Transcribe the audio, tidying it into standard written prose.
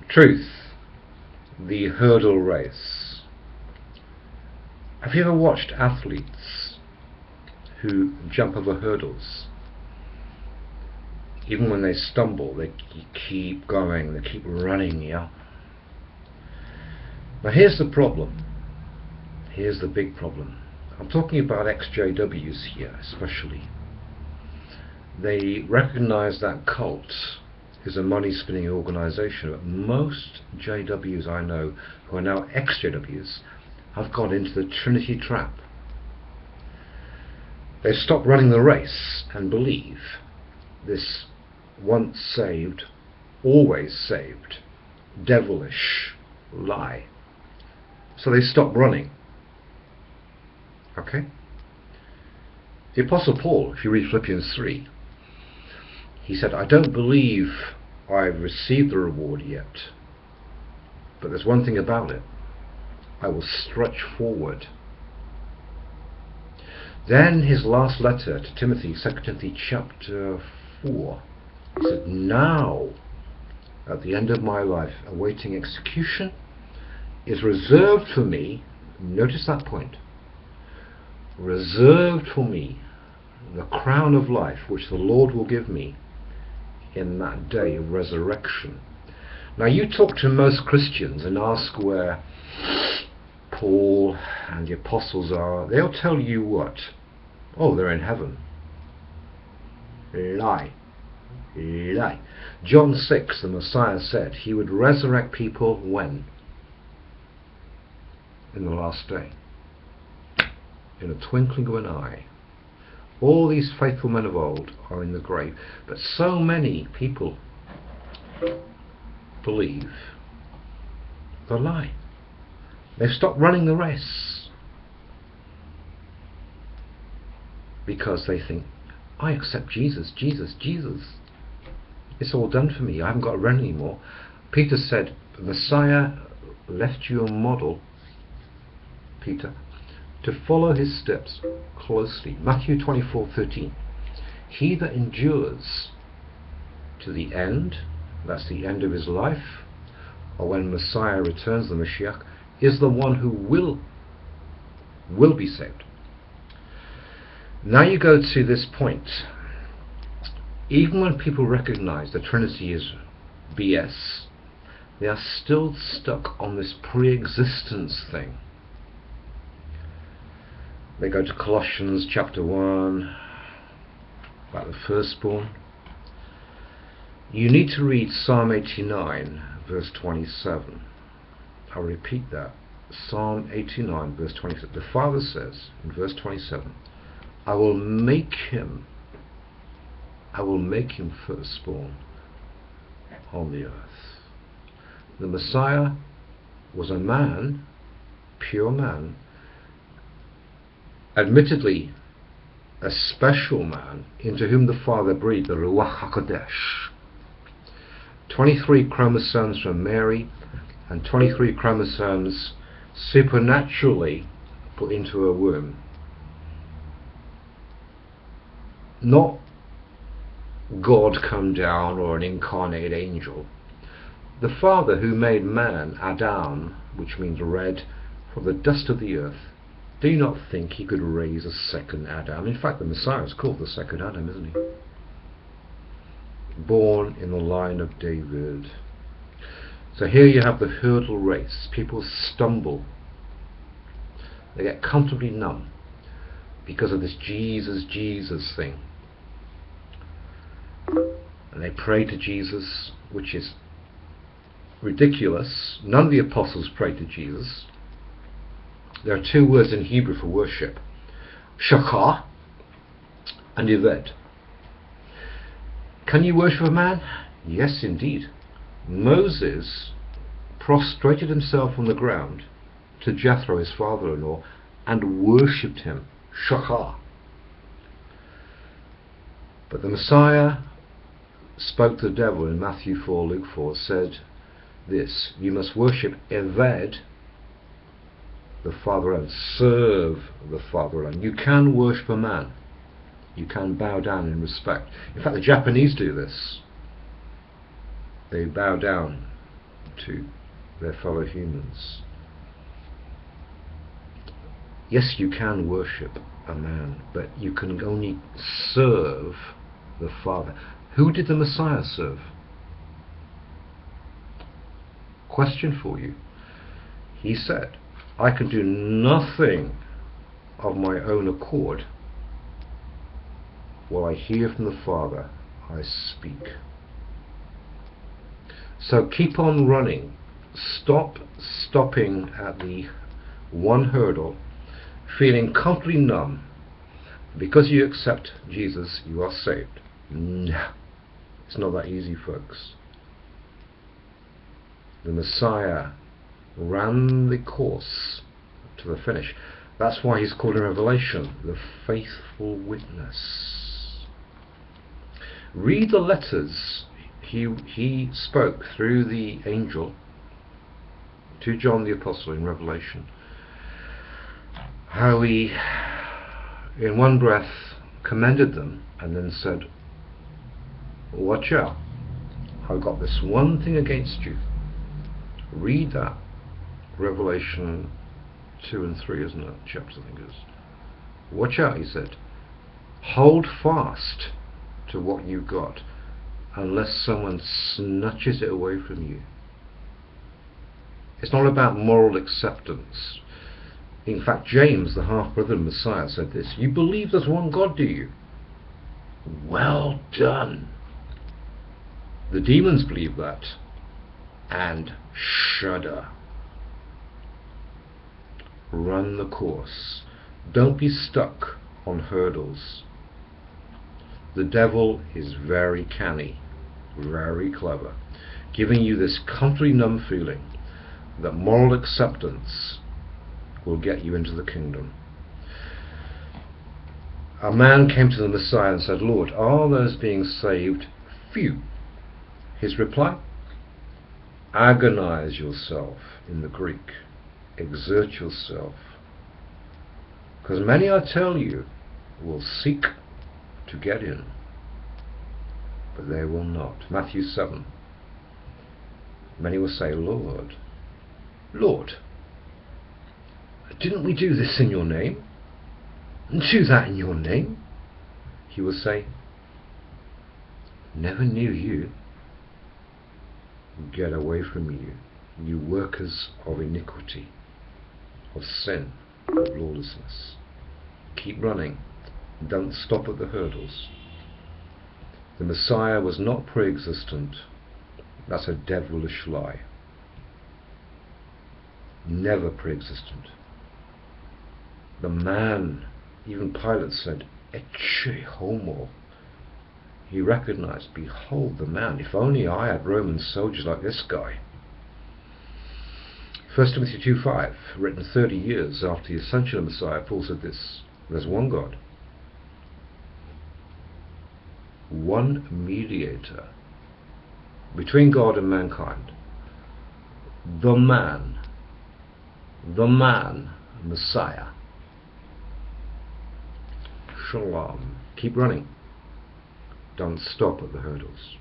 Truth, the hurdle race. Have you ever watched athletes who jump over hurdles? Even when they stumble, they keep going, they keep running, yeah? Now here's the problem. Here's the big problem. I'm talking about ex-JWs here, especially. They recognize that cult is a money-spinning organization, but most JWs I know who are now ex-JWs have got into the Trinity trap. They've stopped running the race and believe this once saved, always saved, devilish lie. So they stop running. Okay? The Apostle Paul, if you read Philippians 3, he said, I don't believe I've received the reward yet, but there's one thing about it. I will stretch forward. Then his last letter to Timothy, 2 Timothy chapter 4, he said, now, at the end of my life, awaiting execution, is reserved for me, notice that point, reserved for me the crown of life which the Lord will give me in that day of resurrection. Now you talk to most Christians and ask where Paul and the apostles are, they'll tell you what? Oh, they're in heaven. Lie. Lie. John 6, the Messiah said he would resurrect people when? In the last day. In a twinkling of an eye. All these faithful men of old are in the grave, but so many people believe the lie. They've stopped running the race because they think, I accept Jesus, Jesus, Jesus. It's all done for me. I haven't got to run anymore. Peter said, the Messiah left you a model, Peter, to follow his steps closely. Matthew 24:13. He that endures to the end, that's the end of his life, or when Messiah returns, the Mashiach, is the one who will be saved. Now you go to this point. Even when people recognize the Trinity is BS, they are still stuck on this pre-existence thing. They go to Colossians chapter 1 about the firstborn. You need to read Psalm 89 verse 27. I'll repeat that. Psalm 89 verse 27. The Father says in verse 27, I will make him firstborn on the earth. The Messiah was a man, pure man, admittedly a special man, into whom the Father breathed the Ruach HaKodesh. 23 chromosomes from Mary and 23 chromosomes supernaturally put into a womb. Not God come down or an incarnate angel. The Father who made man, Adam, which means red, from the dust of the earth, do you not think he could raise a second Adam? In fact, the Messiah is called the second Adam, isn't he? Born in the line of David. So here you have the hurdle race. People stumble. They get comfortably numb because of this Jesus, Jesus thing. And they pray to Jesus, which is ridiculous. None of the apostles prayed to Jesus. There are two words in Hebrew for worship, shachar and ived. Can you worship a man? Yes, indeed. Moses prostrated himself on the ground to Jethro, his father-in-law, and worshipped him, shachar. But the Messiah spoke to the devil in Matthew 4, Luke 4, said this, you must worship Eved, the fatherland, serve the fatherland. You can worship a man. You can bow down in respect. In fact, the Japanese do this. They bow down to their fellow humans. Yes, you can worship a man, but you can only serve the Father. Who did the Messiah serve? Question for you. He said, I can do nothing of my own accord. What I hear from the Father, I speak. So keep on running. Stopping at the one hurdle, feeling comfortably numb. Because you accept Jesus, you are saved. No, it's not that easy, folks. The Messiah ran the course to the finish. That's why he's called in Revelation the faithful witness. Read the letters he spoke through the angel to John the Apostle in Revelation. How he, in one breath, commended them and then said, watch out, I've got this one thing against you. Read that. Revelation 2 and 3, isn't it? Chapters, I think it is. Watch out, he said. Hold fast to what you've got, unless someone snatches it away from you. It's not about moral acceptance. In fact, James, the half-brother of Messiah, said this, you believe there's one God, do you? Well done. The demons believe that and shudder. Run the course. Don't be stuck on hurdles. The devil is very canny, very clever, giving you this comfortably numb feeling that moral acceptance will get you into the kingdom. A man came to the Messiah and said, Lord, are those being saved few? His reply, agonize yourself, in the Greek, exert yourself, because many, I tell you, will seek to get in, but they will not. Matthew 7. Many will say, Lord, Lord, didn't we do this in your name? And do that in your name? He will say, never knew you. Get away from me, you workers of iniquity, of sin, of lawlessness. Keep running. Don't stop at the hurdles. The Messiah was not pre-existent. That's a devilish lie. Never pre-existent. The man, even Pilate said, Ecce homo. He recognized, behold the man. If only I had Roman soldiers like this guy. 1 Timothy 2:5, written 30 years after the ascension of Messiah, Paul said this, there's one God, one mediator between God and mankind, the man, Messiah. Shalom. Keep running. Don't stop at the hurdles.